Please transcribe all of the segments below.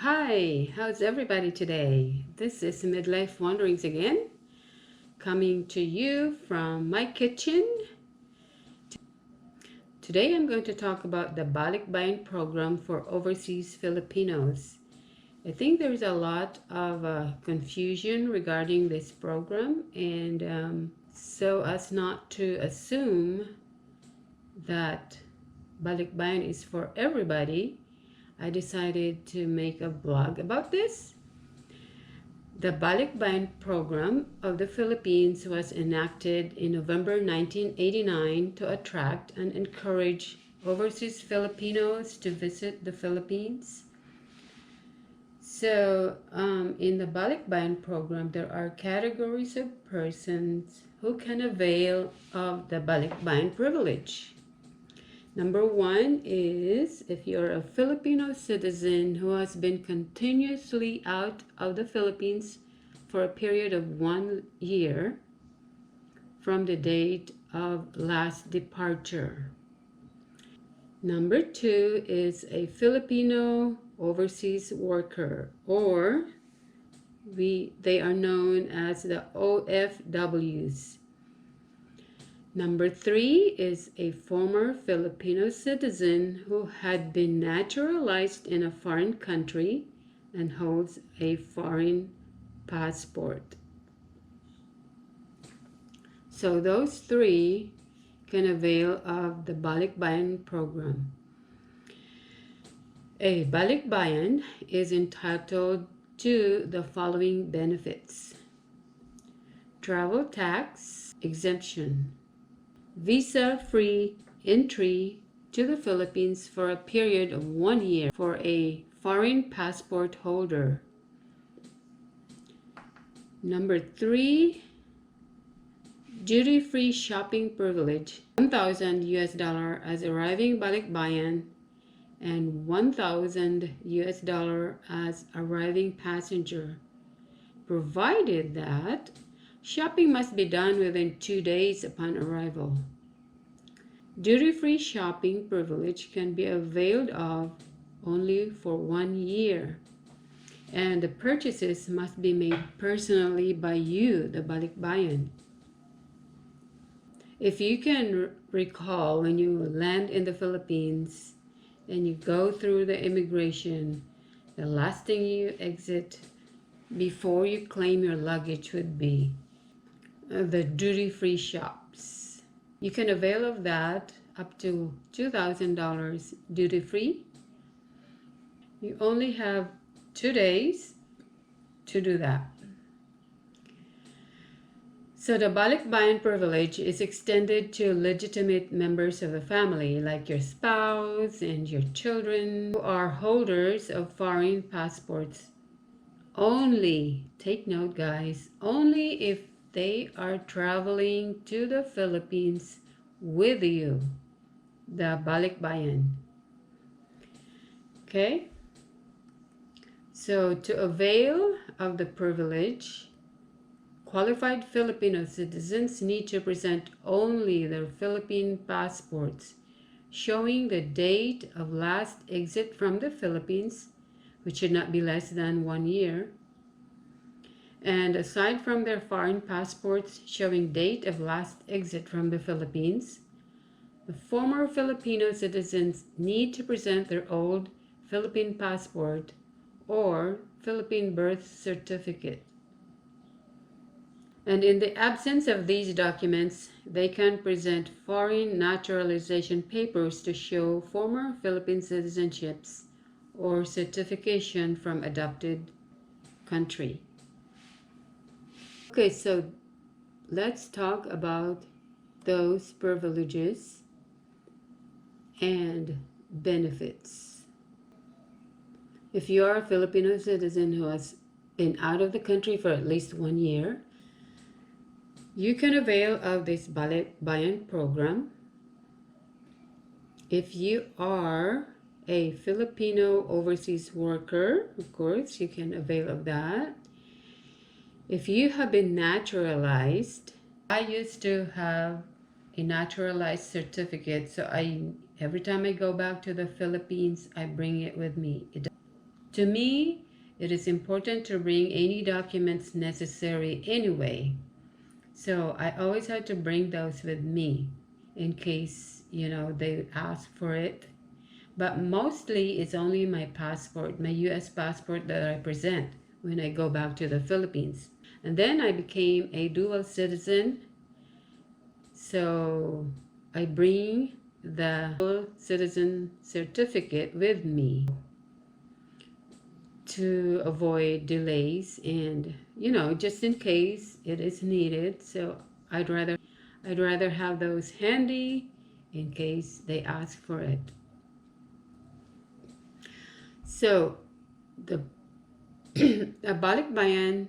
Hi, how's everybody today? This is Midlife Wanderings again, coming to you from my kitchen. Today I'm going to talk about the Balikbayan Program for overseas Filipinos. I think there's a lot of confusion regarding this program, and so as not to assume that Balikbayan is for everybody, I decided to make a blog about this. The Balikbayan Program of the Philippines was enacted in November 1989 to attract and encourage overseas Filipinos to visit the Philippines. So, in the Balikbayan Program, there are categories of persons who can avail of the Balikbayan privilege. Number one is if you're a Filipino citizen who has been continuously out of the Philippines for a period of 1 year from the date of last departure. Number two is a Filipino overseas worker, or they are known as the OFWs. Number three is a former Filipino citizen who had been naturalized in a foreign country and holds a foreign passport. So those three can avail of the Balikbayan program. A Balikbayan is entitled to the following benefits: travel tax exemption, visa-free entry to the Philippines for a period of 1 year for a foreign passport holder. Number three, duty-free shopping privilege, $1,000 as arriving Balikbayan and $1,000 as arriving passenger, provided that shopping must be done within 2 days upon arrival. Duty-free shopping privilege can be availed of only for 1 year, and the purchases must be made personally by you, the Balikbayan. If you can recall, when you land in the Philippines and you go through the immigration, the last thing you exit before you claim your luggage would be the duty-free shops. You can avail of that up to $2,000 duty-free. You only have 2 days to do that. So the Balikbayan privilege is extended to legitimate members of the family, like your spouse and your children, who are holders of foreign passports. Only, take note guys, only if they are traveling to the Philippines with you, the Balikbayan. Okay? So to avail of the privilege, qualified Filipino citizens need to present only their Philippine passports showing the date of last exit from the Philippines, which should not be less than 1 year. And aside from their foreign passports showing date of last exit from the Philippines, the former Filipino citizens need to present their old Philippine passport or Philippine birth certificate. And in the absence of these documents, they can present foreign naturalization papers to show former Philippine citizenships or certification from adopted country. Okay, so let's talk about those privileges and benefits. If you are a Filipino citizen who has been out of the country for at least 1 year, you can avail of this Balikbayan program. If you are a Filipino overseas worker, of course, you can avail of that. If you have been naturalized, I used to have a naturalized certificate, so every time I go back to the Philippines, I bring it with me To me, it is important to bring any documents necessary anyway. So I always had to bring those with me in case, they ask for it. But mostly it's only my passport, my US passport, that I present when I go back to the Philippines. And then I became a dual citizen. So I bring the dual citizen certificate with me to avoid delays and, just in case it is needed. So I'd rather have those handy in case they ask for it. So the Balikbayan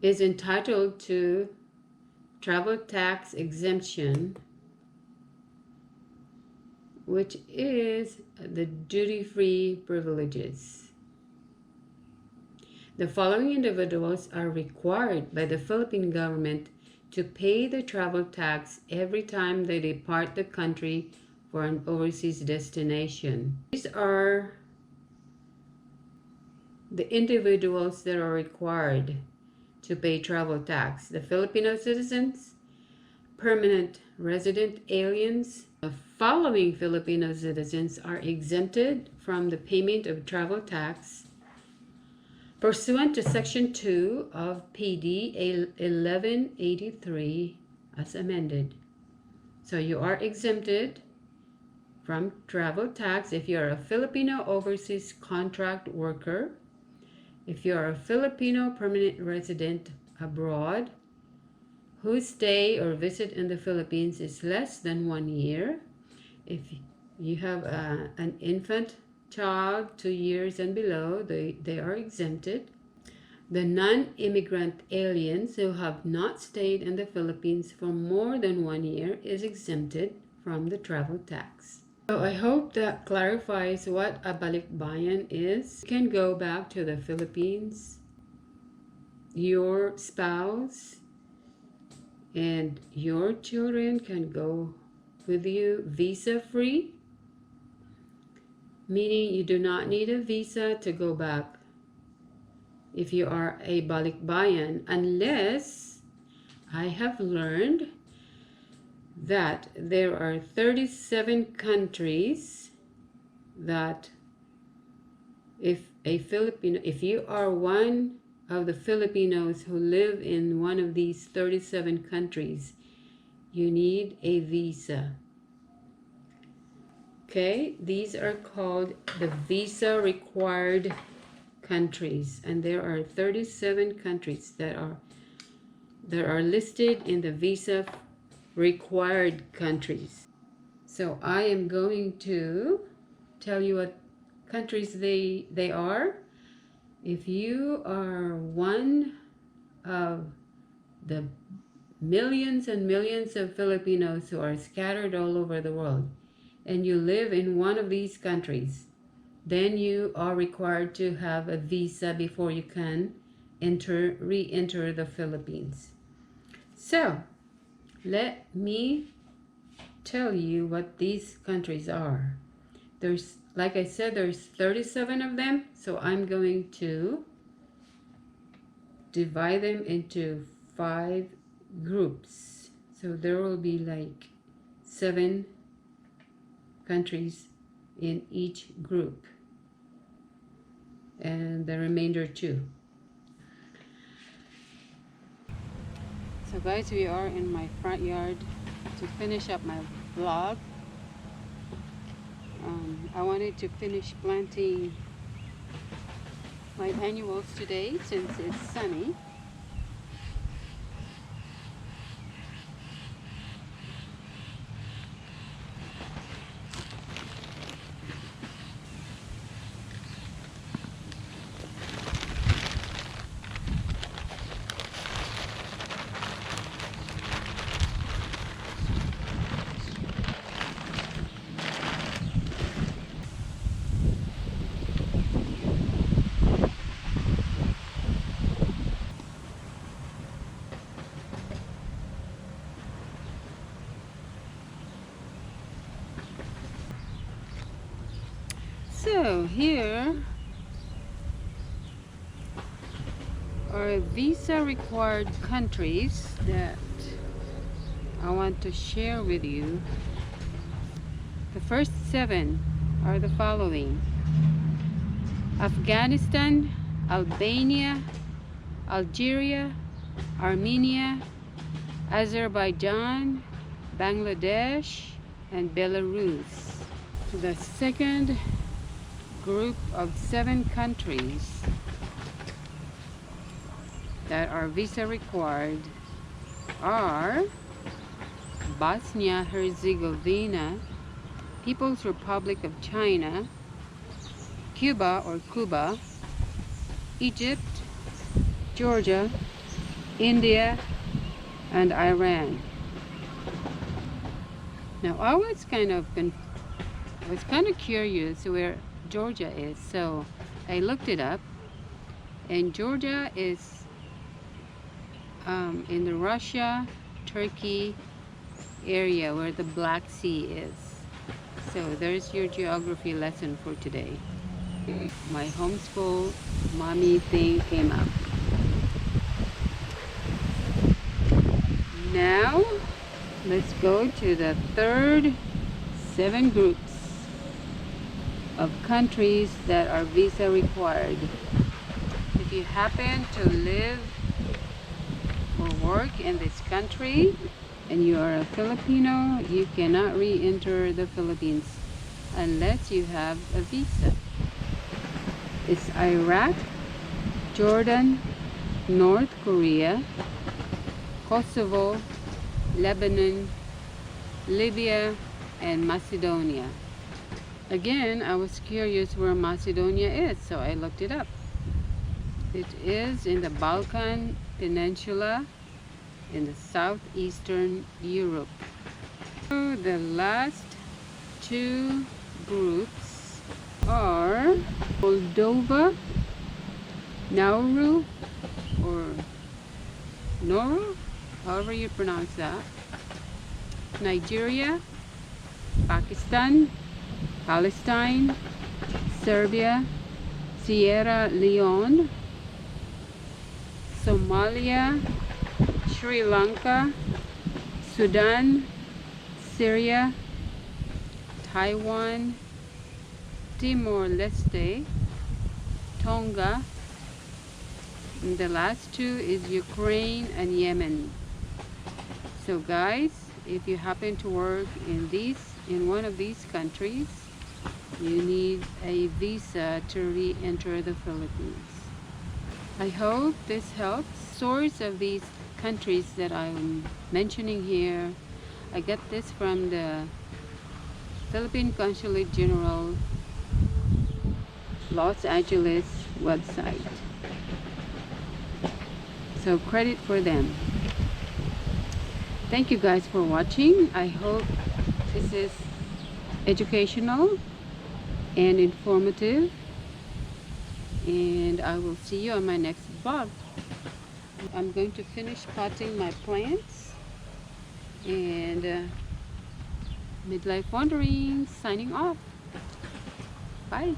is entitled to travel tax exemption, which is the duty-free privileges. The following individuals are required by the Philippine government to pay the travel tax every time they depart the country for an overseas destination. These are the individuals that are required to pay travel tax: the Filipino citizens, permanent resident aliens. The following Filipino citizens are exempted from the payment of travel tax pursuant to Section 2 of PD 1183 as amended. So you are exempted from travel tax if you are a Filipino overseas contract worker, if you are a Filipino permanent resident abroad whose stay or visit in the Philippines is less than 1 year, if you have an infant child 2 years and below, they are exempted. The non-immigrant aliens who have not stayed in the Philippines for more than 1 year is exempted from the travel tax. So I hope that clarifies what a balikbayan is. You can go back to the Philippines. Your spouse and your children can go with you visa-free, meaning you do not need a visa to go back if you are a balikbayan, unless I have learned that there are 37 countries that if you are one of the Filipinos who live in one of these 37 countries, you need a visa. Okay, these are called the visa-required countries, and there are 37 countries that are listed in the visa-required countries. So I am going to tell you what countries they are. If you are one of the millions and millions of Filipinos who are scattered all over the world, and you live in one of these countries, then you are required to have a visa before you can re-enter the Philippines. So let me tell you what these countries are. Like I said, there's 37 of them, so I'm going to divide them into 5 groups. So there will be like 7 countries in each group, and the remainder 2. So guys, we are in my front yard to finish up my vlog. I wanted to finish planting my annuals today since it's sunny. here are visa required countries that I want to share with you. The first 7 are the following: Afghanistan, Albania, Algeria, Armenia, Azerbaijan, Bangladesh, and Belarus. The second group of 7 countries that are visa required are Bosnia-Herzegovina, People's Republic of China, Cuba or Cuba, Egypt, Georgia, India, and Iran. Now I was kind of curious where Georgia is, so I looked it up, and Georgia is in the Russia, Turkey area where the Black Sea is. So there's your geography lesson for today. My homeschool mommy thing came up. Now let's go to the third 7 groups of countries that are visa required. If you happen to live or work in this country and you are a Filipino, you cannot re-enter the Philippines unless you have a visa. It's Iraq, Jordan, North Korea, Kosovo, Lebanon, Libya, and Macedonia. Again, I was curious where Macedonia is, so I looked it up. It is in the Balkan Peninsula in the southeastern Europe. So the last 2 groups are Moldova, Nauru, or Nauru, however you pronounce that, Nigeria, Pakistan, Palestine, Serbia, Sierra Leone, Somalia, Sri Lanka, Sudan, Syria, Taiwan, Timor-Leste, Tonga, and the last 2 is Ukraine and Yemen. So guys, if you happen to work in one of these countries, you need a visa to re-enter the Philippines. I hope this helps. Source of these countries that I'm mentioning here, I got this from the Philippine Consulate General Los Angeles website. So credit for them. Thank you guys for watching. I hope this is educational and informative, and I will see you on my next vlog. I'm going to finish potting my plants, and Midlife Wandering signing off. Bye.